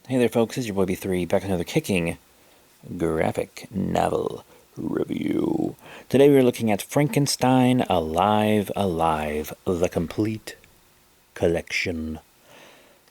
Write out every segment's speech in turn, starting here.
Hey there, folks. It's your boy B3 back with another kicking graphic novel review. Today we are looking at Frankenstein Alive, Alive, the complete collection.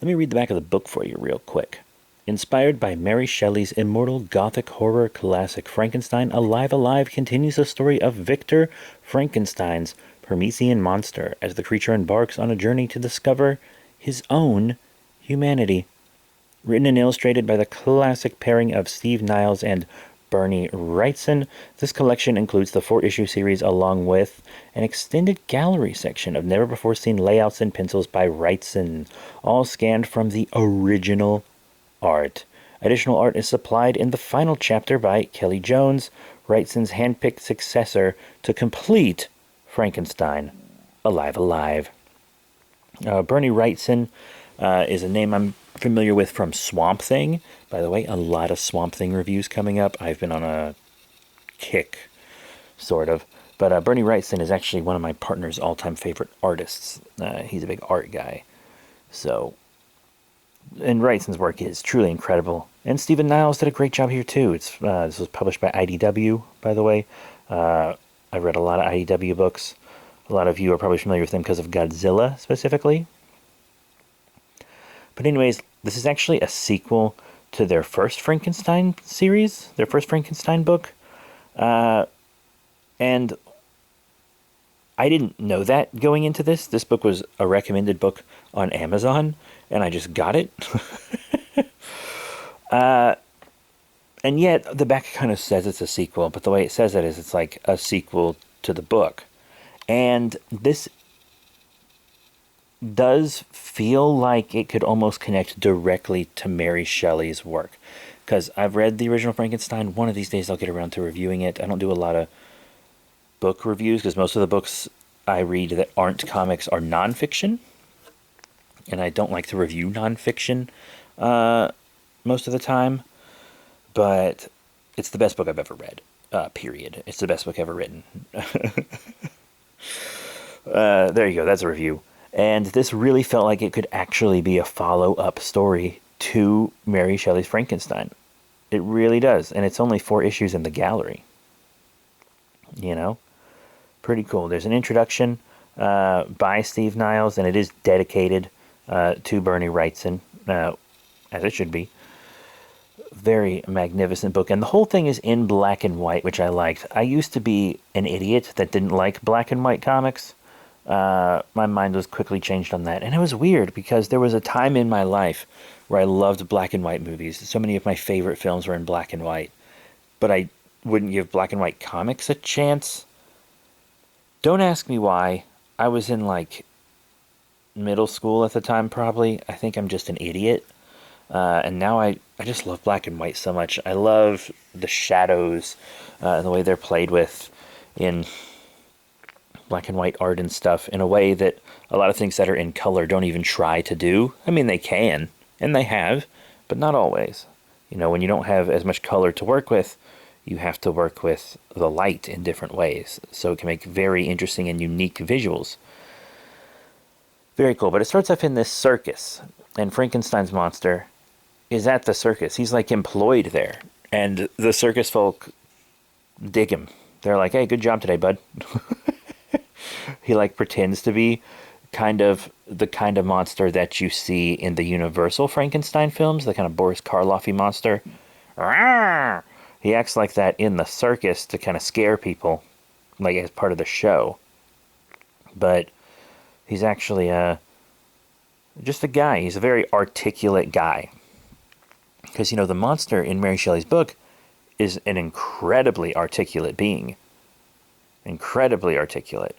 Let me read the back of the book for you real quick. Inspired by Mary Shelley's immortal gothic horror classic, Frankenstein Alive, Alive continues the story of Victor Frankenstein's Promethean monster as the creature embarks on a journey to discover his own humanity. Written and illustrated by the classic pairing of Steve Niles and Bernie Wrightson, this collection includes the 4-issue series along with an extended gallery section of never-before-seen layouts and pencils by Wrightson, all scanned from the original art. Additional art is supplied in the final chapter by Kelly Jones, Wrightson's handpicked successor to complete Frankenstein Alive, Alive. Bernie Wrightson is a name I'm familiar with from Swamp Thing. By the way, a lot of Swamp Thing reviews coming up. I've been on a kick, sort of. But Bernie Wrightson is actually one of my partner's all-time favorite artists. He's a big art guy. So, and Wrightson's work is truly incredible. And Stephen Niles did a great job here, too. This was published by IDW, by the way. I read a lot of IDW books. A lot of you are probably familiar with them because of Godzilla, specifically. But anyways, this is actually a sequel to their first Frankenstein series, their first Frankenstein book. And I didn't know that going into this. This book was a recommended book on Amazon, and I just got it. And yet, the back kind of says it's a sequel, but the way it says it is it's like a sequel to the book. And this does feel like it could almost connect directly to Mary Shelley's work. Because I've read the original Frankenstein. One of these days I'll get around to reviewing it. I don't do a lot of book reviews because most of the books I read that aren't comics are nonfiction. And I don't like to review nonfiction most of the time. But it's the best book I've ever read. Period. It's the best book ever written. There you go. That's a review. And this really felt like it could actually be a follow-up story to Mary Shelley's Frankenstein. It really does. And it's only 4 issues in the gallery. You know? Pretty cool. There's an introduction by Steve Niles, and it is dedicated to Bernie Wrightson, as it should be. Very magnificent book. And the whole thing is in black and white, which I liked. I used to be an idiot that didn't like black and white comics. My mind was quickly changed on that. And it was weird because there was a time in my life where I loved black and white movies. So many of my favorite films were in black and white. But I wouldn't give black and white comics a chance. Don't ask me why. I was in like middle school at the time probably. I think I'm just an idiot. And now I just love black and white so much. I love the shadows and the way they're played with in black and white art and stuff in a way that a lot of things that are in color don't even try to do. I mean, they can, and they have, but not always. You know, when you don't have as much color to work with, you have to work with the light in different ways. So it can make very interesting and unique visuals. Very cool. But it starts off in this circus, and Frankenstein's monster is at the circus. He's like employed there, and the circus folk dig him. They're like, hey, good job today, bud. He like pretends to be kind of the kind of monster that you see in the Universal Frankenstein films, the kind of Boris Karloff-y monster. He acts like that in the circus to kind of scare people, like as part of the show. But he's actually just a guy. He's a very articulate guy. Because, you know, the monster in Mary Shelley's book is an incredibly articulate being. Incredibly articulate.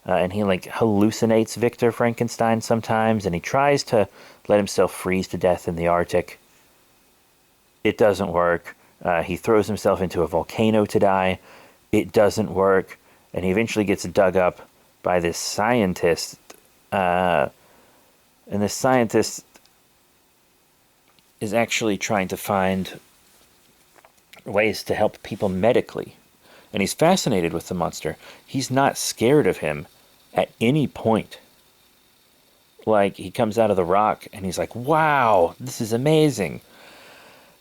And he like hallucinates Victor Frankenstein sometimes, and he tries to let himself freeze to death in the Arctic. It doesn't work. He throws himself into a volcano to die. It doesn't work. And he eventually gets dug up by this scientist. And this scientist is actually trying to find ways to help people medically. And he's fascinated with the monster. He's not scared of him at any point. Like, he comes out of the rock and he's like, wow, this is amazing.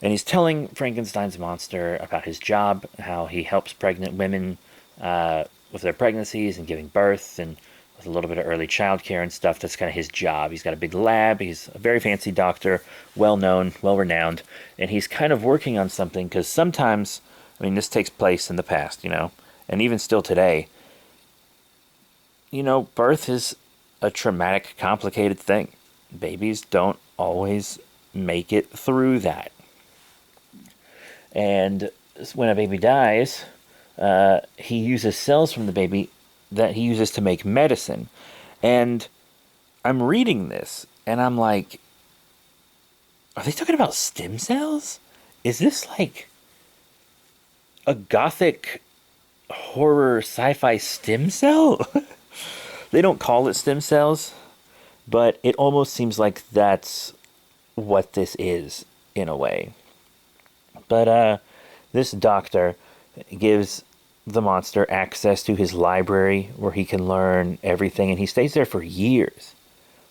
And he's telling Frankenstein's monster about his job, how he helps pregnant women with their pregnancies and giving birth, and with a little bit of early childcare and stuff. That's kind of his job. He's got a big lab. He's a very fancy doctor, well known, well renowned, and he's kind of working on something because sometimes, I mean, this takes place in the past, and even still today, birth is a traumatic, complicated thing. Babies don't always make it through that. And when a baby dies, he uses cells from the baby that he uses to make medicine. And I'm reading this, and I'm like, are they talking about stem cells? Is this like a gothic horror sci-fi stem cell? They don't call it stem cells, but it almost seems like that's what this is in a way. But this doctor gives the monster access to his library where he can learn everything, and he stays there for years,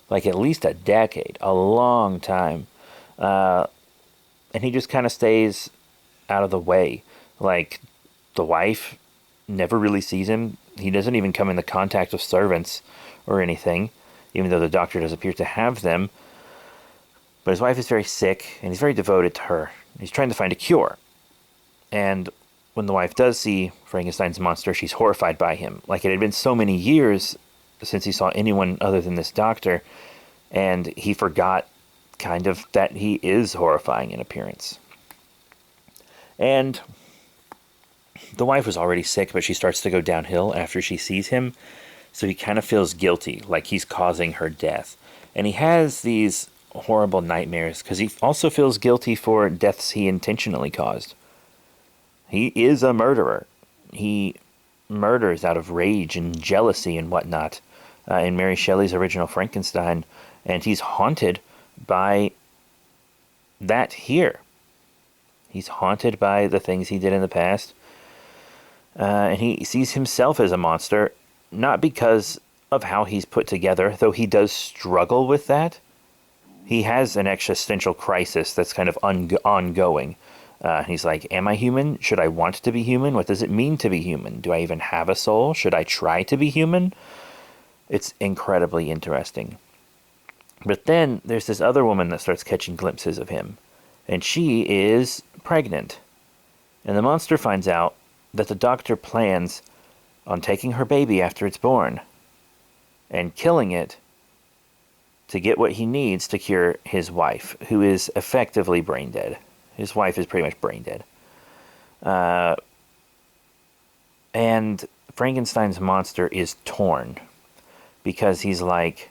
like at least a decade, a long time. And he just kind of stays out of the way. Like, the wife never really sees him. He doesn't even come into contact with servants or anything, even though the doctor does appear to have them. But his wife is very sick, and he's very devoted to her. He's trying to find a cure. And when the wife does see Frankenstein's monster, she's horrified by him. Like, it had been so many years since he saw anyone other than this doctor, and he forgot kind of that he is horrifying in appearance. And the wife was already sick, but she starts to go downhill after she sees him. So he kind of feels guilty, like he's causing her death. And he has these horrible nightmares because he also feels guilty for deaths he intentionally caused. He is a murderer. He murders out of rage and jealousy and whatnot in Mary Shelley's original Frankenstein. And he's haunted by that here. He's haunted by the things he did in the past. And he sees himself as a monster, not because of how he's put together, though he does struggle with that. He has an existential crisis that's kind of ongoing. He's like, am I human? Should I want to be human? What does it mean to be human? Do I even have a soul? Should I try to be human? It's incredibly interesting. But then there's this other woman that starts catching glimpses of him, and she is pregnant. And the monster finds out that the doctor plans on taking her baby after it's born and killing it to get what he needs to cure his wife, who is effectively brain dead. His wife is pretty much brain dead. And Frankenstein's monster is torn because he's like,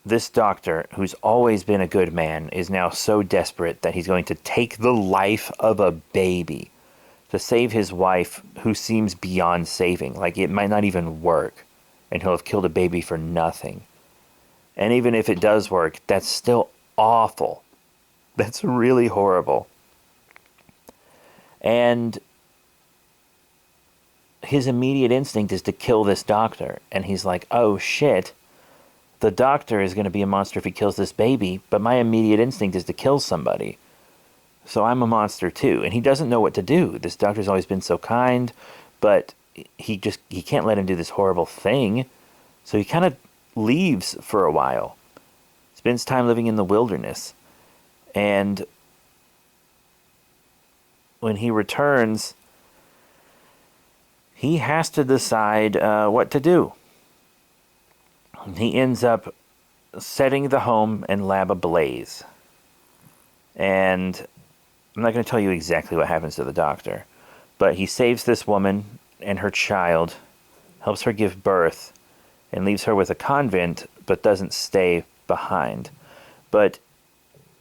this doctor, who's always been a good man, is now so desperate that he's going to take the life of a baby to save his wife, who seems beyond saving. Like, it might not even work, and he'll have killed a baby for nothing. And even if it does work, that's still awful. That's really horrible. And his immediate instinct is to kill this doctor. And he's like, oh shit, the doctor is going to be a monster if he kills this baby, but my immediate instinct is to kill somebody. So I'm a monster too. And he doesn't know what to do. This doctor's always been so kind, but he can't let him do this horrible thing. So he kind of leaves for a while. Spends time living in the wilderness. And when he returns, he has to decide what to do. He ends up setting the home and lab ablaze. And I'm not going to tell you exactly what happens to the doctor, but he saves this woman and her child, helps her give birth, and leaves her with a convent, but doesn't stay behind. But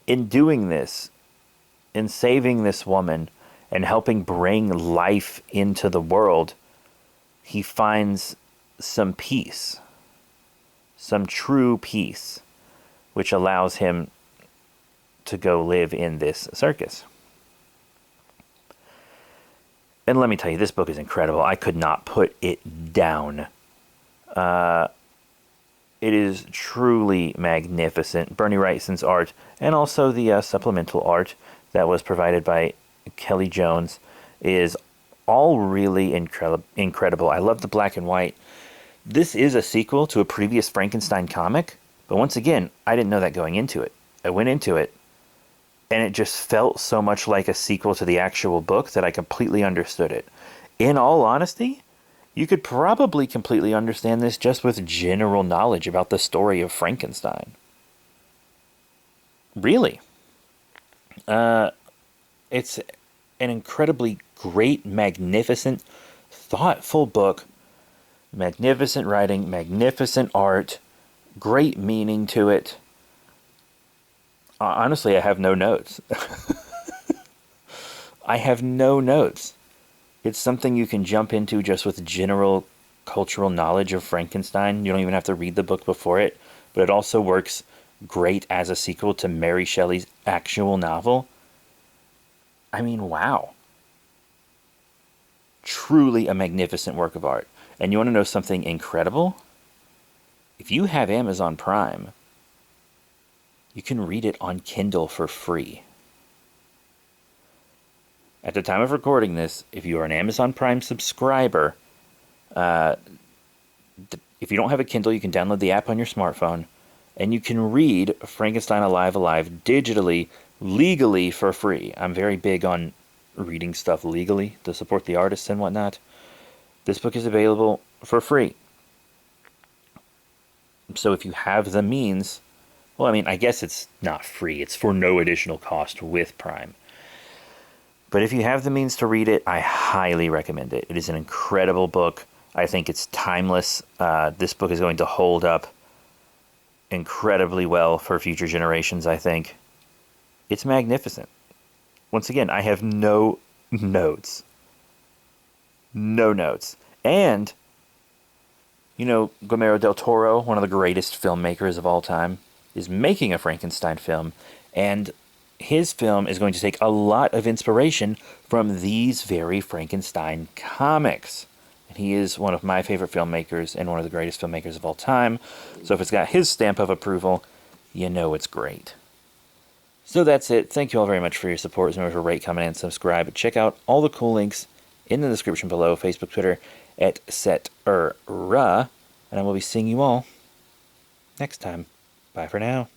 in doing this, in saving this woman and helping bring life into the world, he finds some peace, some true peace, which allows him to go live in this circus. And let me tell you, this book is incredible. I could not put it down. It is truly magnificent. Bernie Wrightson's art, and also the supplemental art that was provided by Kelly Jones, is all really incredible. I love the black and white. This is a sequel to a previous Frankenstein comic, but once again, I didn't know that going into it. I went into it, and it just felt so much like a sequel to the actual book that I completely understood it. In all honesty, you could probably completely understand this just with general knowledge about the story of Frankenstein. Really. It's an incredibly great, magnificent, thoughtful book. Magnificent writing, magnificent art, great meaning to it. Honestly, I have no notes. I have no notes. It's something you can jump into just with general cultural knowledge of Frankenstein. You don't even have to read the book before it, but it also works great as a sequel to Mary Shelley's actual novel. I mean, wow. Truly a magnificent work of art. And you want to know something incredible? If you have Amazon Prime, you can read it on Kindle for free. At the time of recording this, if you are an Amazon Prime subscriber, if you don't have a Kindle, you can download the app on your smartphone, and you can read Frankenstein Alive Alive digitally, legally for free. I'm very big on reading stuff legally to support the artists and whatnot. This book is available for free. So if you have the means, well, I mean, I guess it's not free. It's for no additional cost with Prime. But if you have the means to read it, I highly recommend it. It is an incredible book. I think it's timeless. This book is going to hold up incredibly well for future generations, I think. It's magnificent. Once again, I have no notes. No notes. And, Guillermo del Toro, one of the greatest filmmakers of all time, is making a Frankenstein film. And his film is going to take a lot of inspiration from these very Frankenstein comics. And he is one of my favorite filmmakers and one of the greatest filmmakers of all time. So if it's got his stamp of approval, you know it's great. So that's it. Thank you all very much for your support. Remember to rate, comment, and subscribe. Check out all the cool links in the description below. Facebook, Twitter, etc. And I will be seeing you all next time. Bye for now.